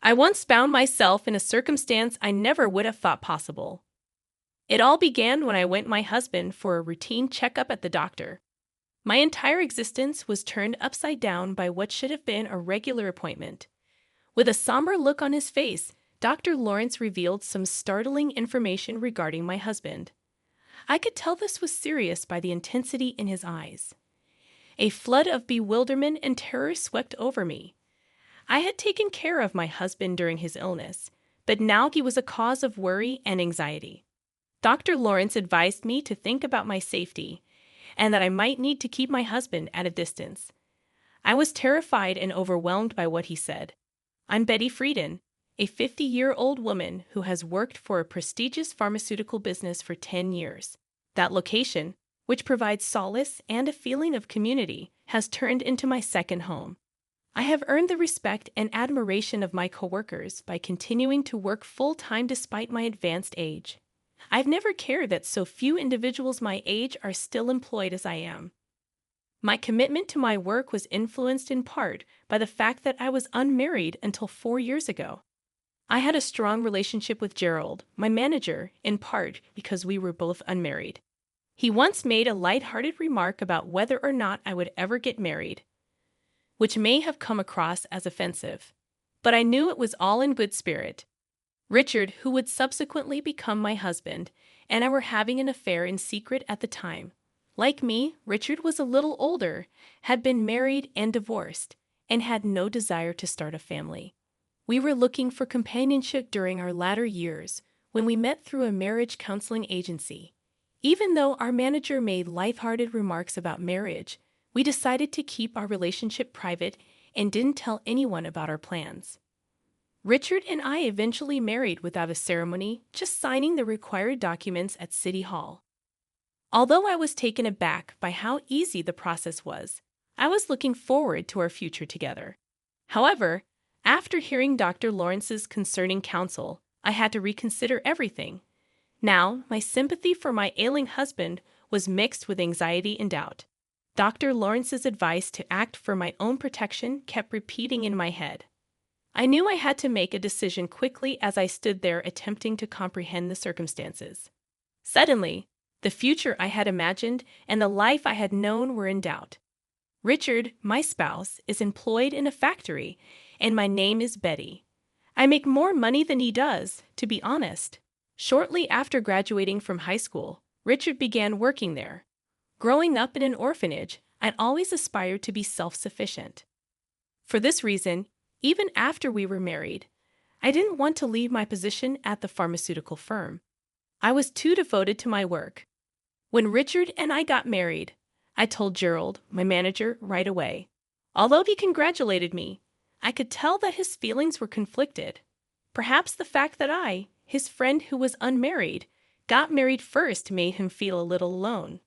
I once found myself in a circumstance I never would have thought possible. It all began when I went my husband for a routine checkup at the doctor. My entire existence was turned upside down by what should have been a regular appointment. With a somber look on his face, Dr. Lawrence revealed some startling information regarding my husband. I could tell this was serious by the intensity in his eyes. A flood of bewilderment and terror swept over me. I had taken care of my husband during his illness, but now he was a cause of worry and anxiety. Dr. Lawrence advised me to think about my safety and that I might need to keep my husband at a distance. I was terrified and overwhelmed by what he said. I'm Betty Friedan, a 50-year-old woman who has worked for a prestigious pharmaceutical business for 10 years. That location, which provides solace and a feeling of community, has turned into my second home. I have earned the respect and admiration of my coworkers by continuing to work full-time despite my advanced age. I've never cared that so few individuals my age are still employed as I am. My commitment to my work was influenced in part by the fact that I was unmarried until 4 years ago. I had a strong relationship with Gerald, my manager, in part because we were both unmarried. He once made a lighthearted remark about whether or not I would ever get married, which may have come across as offensive, but I knew it was all in good spirit. Richard, who would subsequently become my husband, and I were having an affair in secret at the time. Like me, Richard was a little older, had been married and divorced, and had no desire to start a family. We were looking for companionship during our latter years when we met through a marriage counseling agency. Even though our manager made lighthearted remarks about marriage, we decided to keep our relationship private and didn't tell anyone about our plans. Richard and I eventually married without a ceremony, just signing the required documents at City Hall. Although I was taken aback by how easy the process was, I was looking forward to our future together. However, after hearing Dr. Lawrence's concerning counsel, I had to reconsider everything. Now, my sympathy for my ailing husband was mixed with anxiety and doubt. Dr. Lawrence's advice to act for my own protection kept repeating in my head. I knew I had to make a decision quickly as I stood there attempting to comprehend the circumstances. Suddenly, the future I had imagined and the life I had known were in doubt. Richard, my spouse, is employed in a factory, and my name is Betty. I make more money than he does, to be honest. Shortly after graduating from high school, Richard began working there. Growing up in an orphanage, I'd always aspired to be self-sufficient. For this reason, even after we were married, I didn't want to leave my position at the pharmaceutical firm. I was too devoted to my work. When Richard and I got married, I told Gerald, my manager, right away. Although he congratulated me, I could tell that his feelings were conflicted. Perhaps the fact that I, his friend who was unmarried, got married first made him feel a little alone.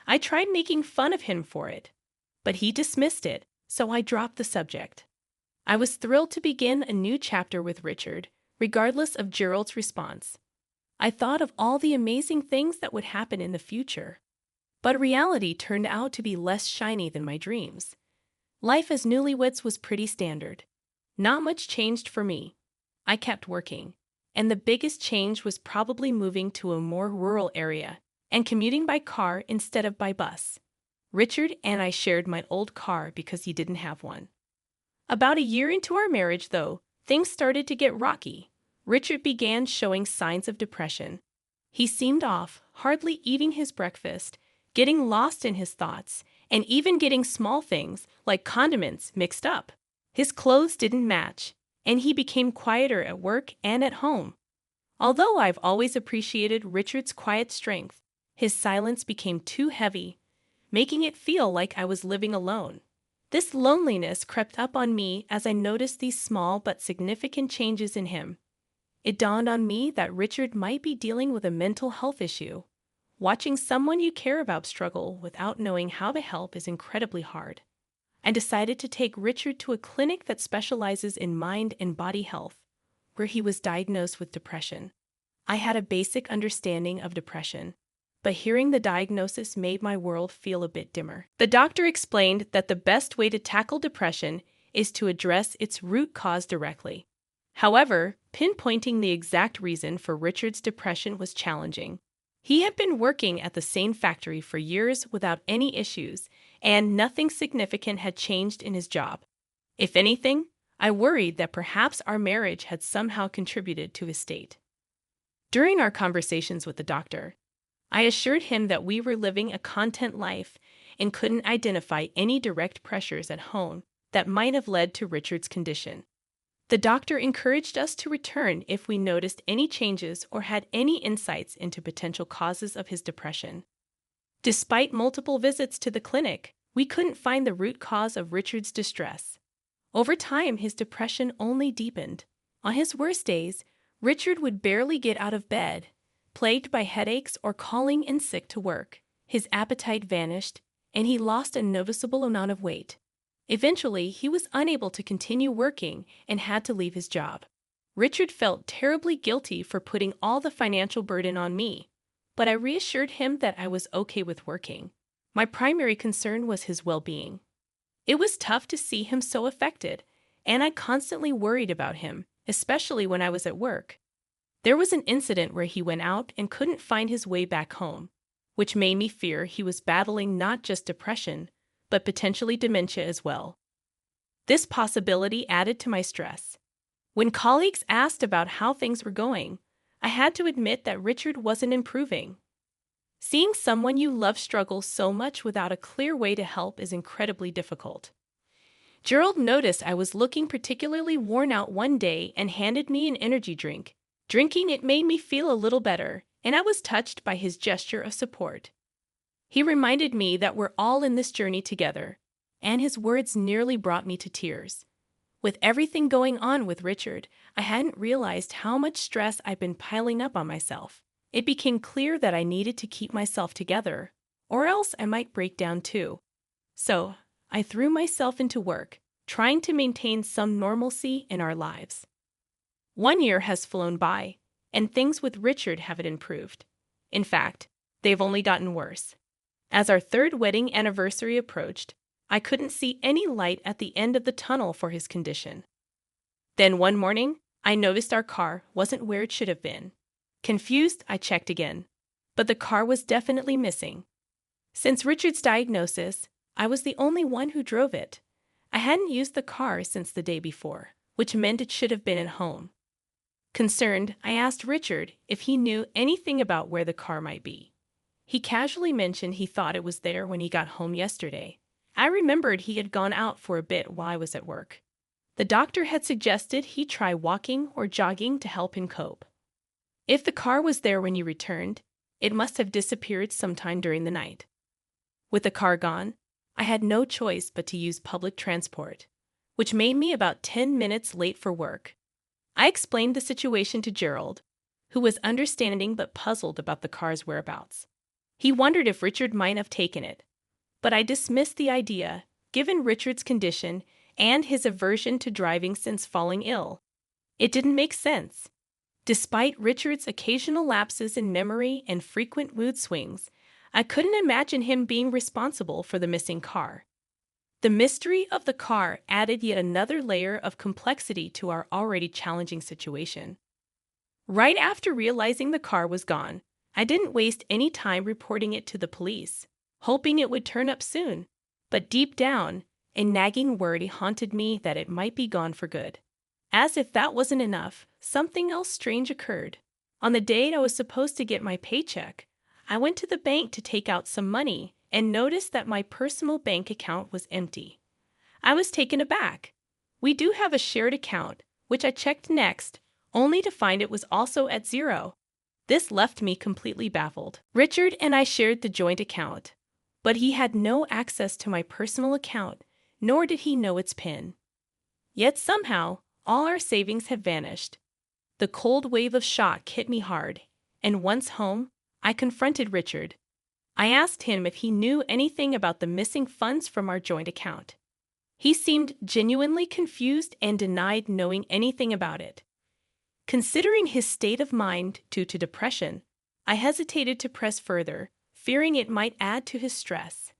I tried making fun of him for it, but he dismissed it, so I dropped the subject. I was thrilled to begin a new chapter with Richard, regardless of Gerald's response. I thought of all the amazing things that would happen in the future. But reality turned out to be less shiny than my dreams. Life as newlyweds was pretty standard. Not much changed for me. I kept working, and the biggest change was probably moving to a more rural area and commuting by car instead of by bus. Richard and I shared my old car because he didn't have one. About a year into our marriage, though, things started to get rocky. Richard began showing signs of depression. He seemed off, hardly eating his breakfast, getting lost in his thoughts, and even getting small things, like condiments, mixed up. His clothes didn't match, and he became quieter at work and at home. Although I've always appreciated Richard's quiet strength, his silence became too heavy, making it feel like I was living alone. This loneliness crept up on me as I noticed these small but significant changes in him. It dawned on me that Richard might be dealing with a mental health issue. Watching someone you care about struggle without knowing how to help is incredibly hard. I decided to take Richard to a clinic that specializes in mind and body health, where he was diagnosed with depression. I had a basic understanding of depression, but hearing the diagnosis made my world feel a bit dimmer. The doctor explained that the best way to tackle depression is to address its root cause directly. However, pinpointing the exact reason for Richard's depression was challenging. He had been working at the same factory for years without any issues, and nothing significant had changed in his job. If anything, I worried that perhaps our marriage had somehow contributed to his state. During our conversations with the doctor, I assured him that we were living a content life and couldn't identify any direct pressures at home that might have led to Richard's condition. The doctor encouraged us to return if we noticed any changes or had any insights into potential causes of his depression. Despite multiple visits to the clinic, we couldn't find the root cause of Richard's distress. Over time, his depression only deepened. On his worst days, Richard would barely get out of bed, plagued by headaches or calling in sick to work. His appetite vanished, and he lost a noticeable amount of weight. Eventually, he was unable to continue working and had to leave his job. Richard felt terribly guilty for putting all the financial burden on me, but I reassured him that I was okay with working. My primary concern was his well-being. It was tough to see him so affected, and I constantly worried about him, especially when I was at work. There was an incident where he went out and couldn't find his way back home, which made me fear he was battling not just depression, but potentially dementia as well. This possibility added to my stress. When colleagues asked about how things were going, I had to admit that Richard wasn't improving. Seeing someone you love struggle so much without a clear way to help is incredibly difficult. Gerald noticed I was looking particularly worn out one day and handed me an energy drink. Drinking it made me feel a little better, and I was touched by his gesture of support. He reminded me that we're all in this journey together, and his words nearly brought me to tears. With everything going on with Richard, I hadn't realized how much stress I'd been piling up on myself. It became clear that I needed to keep myself together, or else I might break down too. So, I threw myself into work, trying to maintain some normalcy in our lives. 1 year has flown by, and things with Richard haven't improved. In fact, they've only gotten worse. As our 3rd wedding anniversary approached, I couldn't see any light at the end of the tunnel for his condition. Then one morning, I noticed our car wasn't where it should have been. Confused, I checked again, but the car was definitely missing. Since Richard's diagnosis, I was the only one who drove it. I hadn't used the car since the day before, which meant it should have been at home. Concerned, I asked Richard if he knew anything about where the car might be. He casually mentioned he thought it was there when he got home yesterday. I remembered he had gone out for a bit while I was at work. The doctor had suggested he try walking or jogging to help him cope. If the car was there when you returned, it must have disappeared sometime during the night. With the car gone, I had no choice but to use public transport, which made me about 10 minutes late for work. I explained the situation to Gerald, who was understanding but puzzled about the car's whereabouts. He wondered if Richard might have taken it, but I dismissed the idea, given Richard's condition and his aversion to driving since falling ill. It didn't make sense. Despite Richard's occasional lapses in memory and frequent mood swings, I couldn't imagine him being responsible for the missing car. The mystery of the car added yet another layer of complexity to our already challenging situation. Right after realizing the car was gone, I didn't waste any time reporting it to the police, hoping it would turn up soon. But deep down, a nagging worry haunted me that it might be gone for good. As if that wasn't enough, something else strange occurred. On the date I was supposed to get my paycheck, I went to the bank to take out some money and noticed that my personal bank account was empty. I was taken aback. We do have a shared account, which I checked next, only to find it was also at zero. This left me completely baffled. Richard and I shared the joint account, but he had no access to my personal account, nor did he know its PIN. Yet somehow, all our savings had vanished. The cold wave of shock hit me hard, and once home, I confronted Richard. I asked him if he knew anything about the missing funds from our joint account. He seemed genuinely confused and denied knowing anything about it. Considering his state of mind due to depression, I hesitated to press further, fearing it might add to his stress.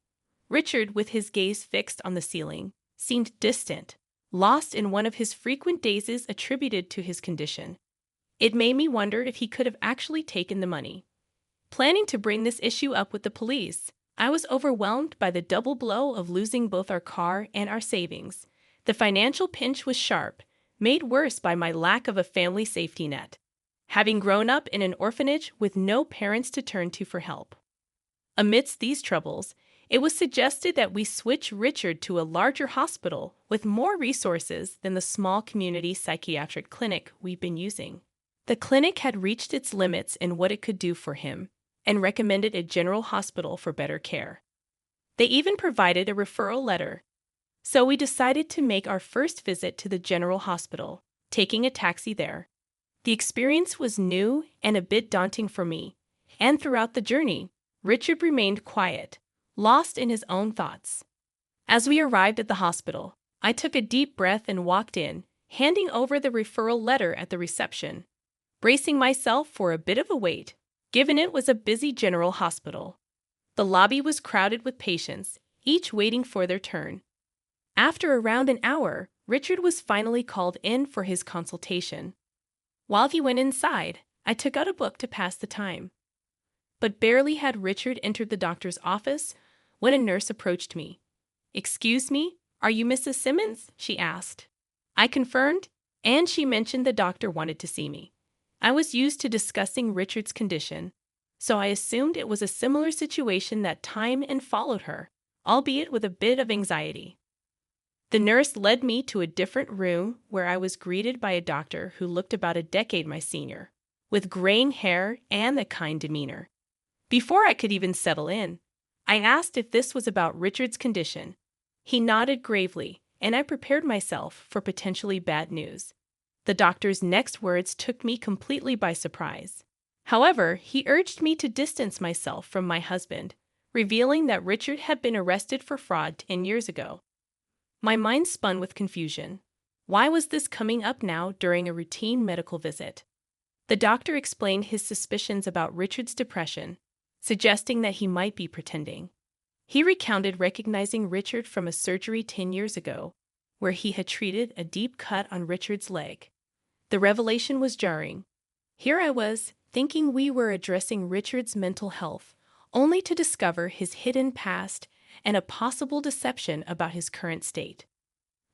Richard, with his gaze fixed on the ceiling, seemed distant, lost in one of his frequent dazes attributed to his condition. It made me wonder if he could have actually taken the money. Planning to bring this issue up with the police, I was overwhelmed by the double blow of losing both our car and our savings. The financial pinch was sharp, made worse by my lack of a family safety net, having grown up in an orphanage with no parents to turn to for help. Amidst these troubles, it was suggested that we switch Richard to a larger hospital with more resources than the small community psychiatric clinic we've been using. The clinic had reached its limits in what it could do for him and recommended a general hospital for better care. They even provided a referral letter. So we decided to make our first visit to the general hospital, taking a taxi there. The experience was new and a bit daunting for me, and throughout the journey, Richard remained quiet, lost in his own thoughts. As we arrived at the hospital, I took a deep breath and walked in, handing over the referral letter at the reception, bracing myself for a bit of a wait, given it was a busy general hospital. The lobby was crowded with patients, each waiting for their turn. After around an hour, Richard was finally called in for his consultation. While he went inside, I took out a book to pass the time. But barely had Richard entered the doctor's office when a nurse approached me. "Excuse me, are you Mrs. Simmons?" she asked. I confirmed, and she mentioned the doctor wanted to see me. I was used to discussing Richard's condition, so I assumed it was a similar situation that time and followed her, albeit with a bit of anxiety. The nurse led me to a different room where I was greeted by a doctor who looked about a decade my senior, with graying hair and a kind demeanor. Before I could even settle in, I asked if this was about Richard's condition. He nodded gravely, and I prepared myself for potentially bad news. The doctor's next words took me completely by surprise. However, he urged me to distance myself from my husband, revealing that Richard had been arrested for fraud 10 years ago. My mind spun with confusion. Why was this coming up now during a routine medical visit? The doctor explained his suspicions about Richard's depression, suggesting that he might be pretending. He recounted recognizing Richard from a surgery 10 years ago, where he had treated a deep cut on Richard's leg. The revelation was jarring. Here I was, thinking we were addressing Richard's mental health, only to discover his hidden past and a possible deception about his current state.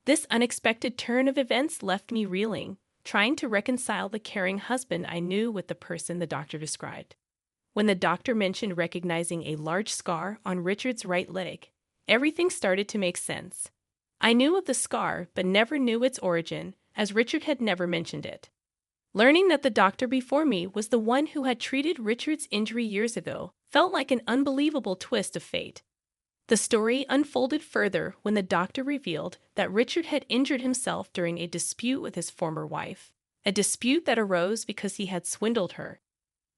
This unexpected turn of events left me reeling, trying to reconcile the caring husband I knew with the person the doctor described. When the doctor mentioned recognizing a large scar on Richard's right leg, everything started to make sense. I knew of the scar, but never knew its origin, as Richard had never mentioned it. Learning that the doctor before me was the one who had treated Richard's injury years ago felt like an unbelievable twist of fate. The story unfolded further when the doctor revealed that Richard had injured himself during a dispute with his former wife, a dispute that arose because he had swindled her.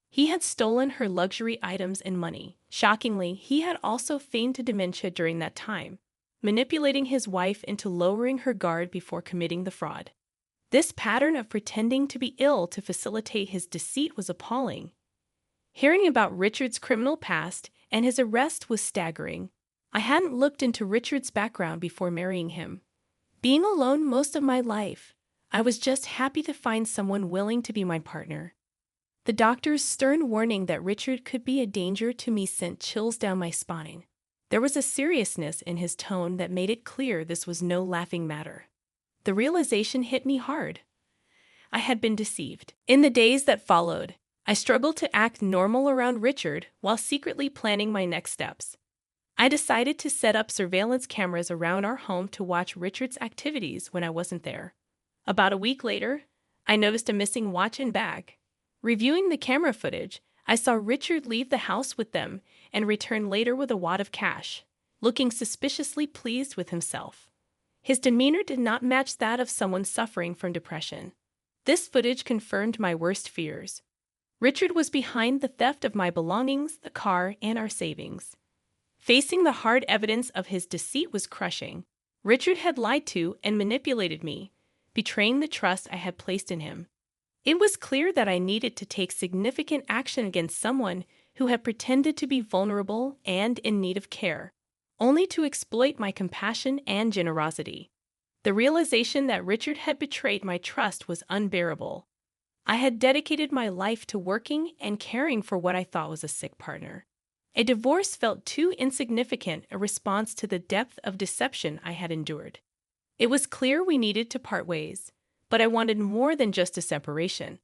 He had stolen her luxury items and money. Shockingly, he had also feigned dementia during that time, manipulating his wife into lowering her guard before committing the fraud. This pattern of pretending to be ill to facilitate his deceit was appalling. Hearing about Richard's criminal past and his arrest was staggering. I hadn't looked into Richard's background before marrying him. Being alone most of my life, I was just happy to find someone willing to be my partner. The doctor's stern warning that Richard could be a danger to me sent chills down my spine. There was a seriousness in his tone that made it clear this was no laughing matter. The realization hit me hard. I had been deceived. In the days that followed, I struggled to act normal around Richard while secretly planning my next steps. I decided to set up surveillance cameras around our home to watch Richard's activities when I wasn't there. About a week later, I noticed a missing watch and bag. Reviewing the camera footage, I saw Richard leave the house with them and return later with a wad of cash, looking suspiciously pleased with himself. His demeanor did not match that of someone suffering from depression. This footage confirmed my worst fears. Richard was behind the theft of my belongings, the car, and our savings. Facing the hard evidence of his deceit was crushing. Richard had lied to and manipulated me, betraying the trust I had placed in him. It was clear that I needed to take significant action against someone who had pretended to be vulnerable and in need of care, only to exploit my compassion and generosity. The realization that Richard had betrayed my trust was unbearable. I had dedicated my life to working and caring for what I thought was a sick partner. A divorce felt too insignificant a response to the depth of deception I had endured. It was clear we needed to part ways, but I wanted more than just a separation.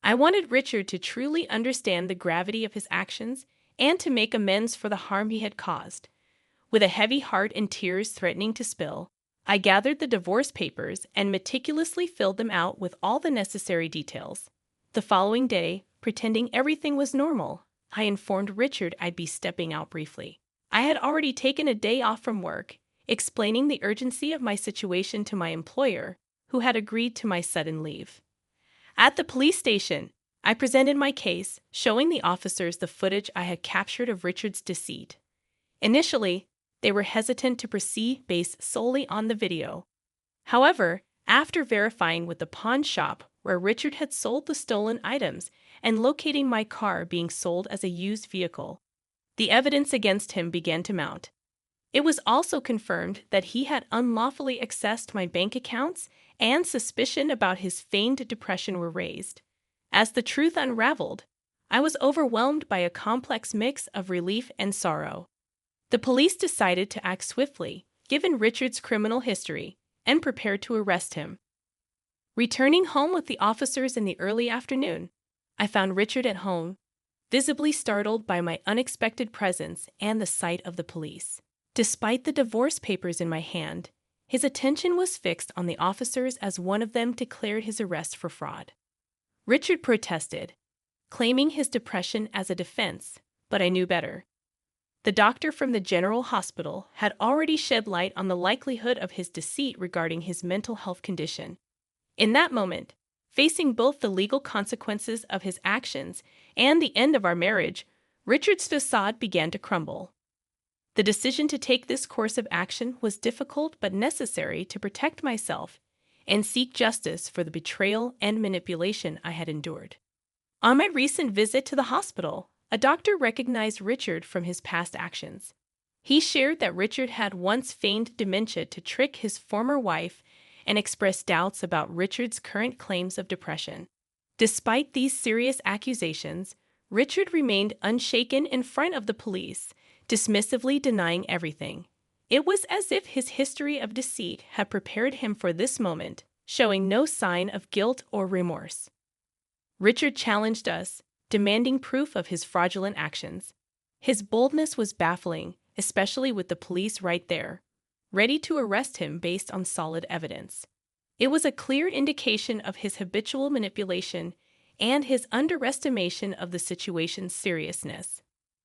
I wanted Richard to truly understand the gravity of his actions and to make amends for the harm he had caused. With a heavy heart and tears threatening to spill, I gathered the divorce papers and meticulously filled them out with all the necessary details. The following day, pretending everything was normal, I informed Richard I'd be stepping out briefly. I had already taken a day off from work, explaining the urgency of my situation to my employer, who had agreed to my sudden leave. At the police station, I presented my case, showing the officers the footage I had captured of Richard's deceit. Initially, they were hesitant to proceed based solely on the video. However, after verifying with the pawn shop where Richard had sold the stolen items and locating my car being sold as a used vehicle, the evidence against him began to mount. It was also confirmed that he had unlawfully accessed my bank accounts, and suspicion about his feigned depression were raised. As the truth unraveled, I was overwhelmed by a complex mix of relief and sorrow. The police decided to act swiftly, given Richard's criminal history, and prepared to arrest him. Returning home with the officers in the early afternoon, I found Richard at home, visibly startled by my unexpected presence and the sight of the police. Despite the divorce papers in my hand, his attention was fixed on the officers as one of them declared his arrest for fraud. Richard protested, claiming his depression as a defense, but I knew better. The doctor from the general hospital had already shed light on the likelihood of his deceit regarding his mental health condition. In that moment, facing both the legal consequences of his actions and the end of our marriage, Richard's facade began to crumble. The decision to take this course of action was difficult but necessary to protect myself and seek justice for the betrayal and manipulation I had endured. On my recent visit to the hospital, a doctor recognized Richard from his past actions. He shared that Richard had once feigned dementia to trick his former wife and expressed doubts about Richard's current claims of depression. Despite these serious accusations, Richard remained unshaken in front of the police, dismissively denying everything. It was as if his history of deceit had prepared him for this moment, showing no sign of guilt or remorse. Richard challenged us, demanding proof of his fraudulent actions. His boldness was baffling, especially with the police right there, ready to arrest him based on solid evidence. It was a clear indication of his habitual manipulation and his underestimation of the situation's seriousness.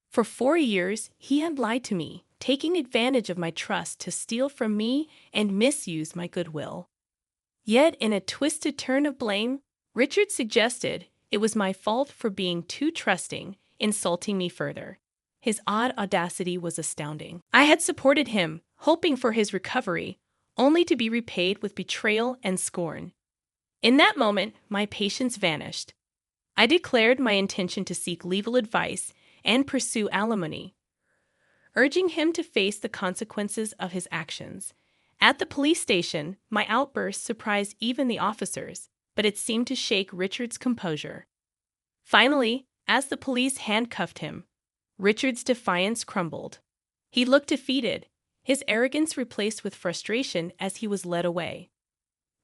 For 4 years, he had lied to me, taking advantage of my trust to steal from me and misuse my goodwill. Yet, in a twisted turn of blame, Richard suggested it was my fault for being too trusting, insulting me further. His odd audacity was astounding. I had supported him, hoping for his recovery, only to be repaid with betrayal and scorn. In that moment, my patience vanished. I declared my intention to seek legal advice and pursue alimony, urging him to face the consequences of his actions. At the police station, my outburst surprised even the officers, but it seemed to shake Richard's composure. Finally, as the police handcuffed him, Richard's defiance crumbled. He looked defeated, his arrogance replaced with frustration as he was led away.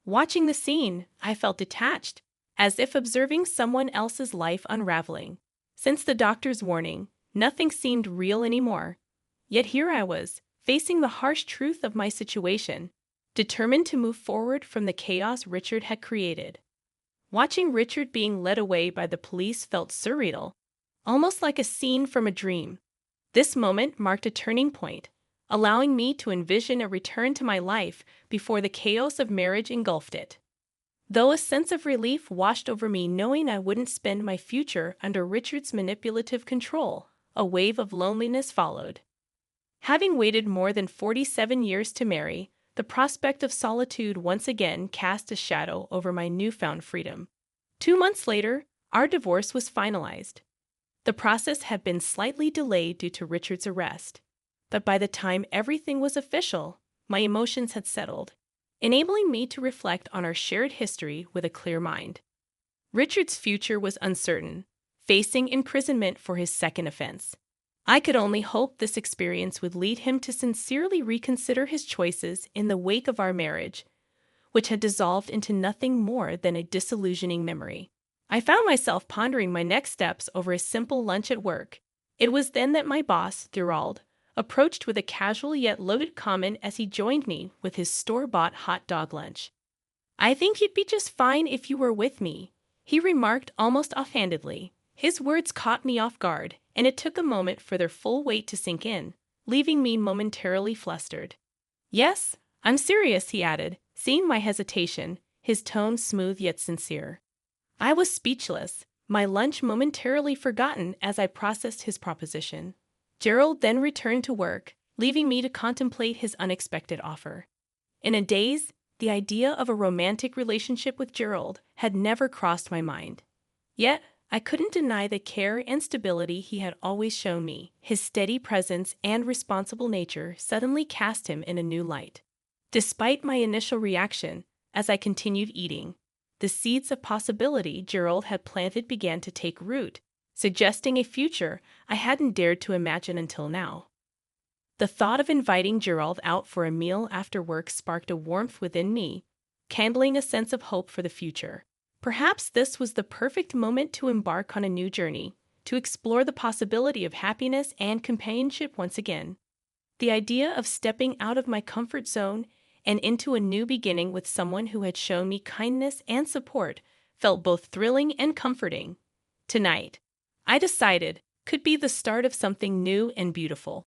Watching the scene, I felt detached, as if observing someone else's life unraveling. Since the doctor's warning, nothing seemed real anymore. Yet here I was, facing the harsh truth of my situation, determined to move forward from the chaos Richard had created. Watching Richard being led away by the police felt surreal, almost like a scene from a dream. This moment marked a turning point, allowing me to envision a return to my life before the chaos of marriage engulfed it. Though a sense of relief washed over me knowing I wouldn't spend my future under Richard's manipulative control, a wave of loneliness followed. Having waited more than 47 years to marry, the prospect of solitude once again cast a shadow over my newfound freedom. 2 months later, our divorce was finalized. The process had been slightly delayed due to Richard's arrest, but by the time everything was official, my emotions had settled. enabling me to reflect on our shared history with a clear mind. Richard's future was uncertain, facing imprisonment for his second offense. I could only hope this experience would lead him to sincerely reconsider his choices in the wake of our marriage, which had dissolved into nothing more than a disillusioning memory. I found myself pondering my next steps over a simple lunch at work. It was then that my boss, Thorold, approached with a casual yet loaded comment as he joined me with his store-bought hot dog lunch. "I think you'd be just fine if you were with me," he remarked almost offhandedly. His words caught me off guard, and it took a moment for their full weight to sink in, leaving me momentarily flustered. "Yes, I'm serious," he added, seeing my hesitation, his tone smooth yet sincere. I was speechless, my lunch momentarily forgotten as I processed his proposition. Gerald then returned to work, leaving me to contemplate his unexpected offer. In a daze, the idea of a romantic relationship with Gerald had never crossed my mind. Yet, I couldn't deny the care and stability he had always shown me. His steady presence and responsible nature suddenly cast him in a new light. Despite my initial reaction, as I continued eating, the seeds of possibility Gerald had planted began to take root, suggesting a future I hadn't dared to imagine until now. The thought of inviting Gerald out for a meal after work sparked a warmth within me, kindling a sense of hope for the future. Perhaps this was the perfect moment to embark on a new journey, to explore the possibility of happiness and companionship once again. The idea of stepping out of my comfort zone and into a new beginning with someone who had shown me kindness and support felt both thrilling and comforting. Tonight, I decided, could be the start of something new and beautiful.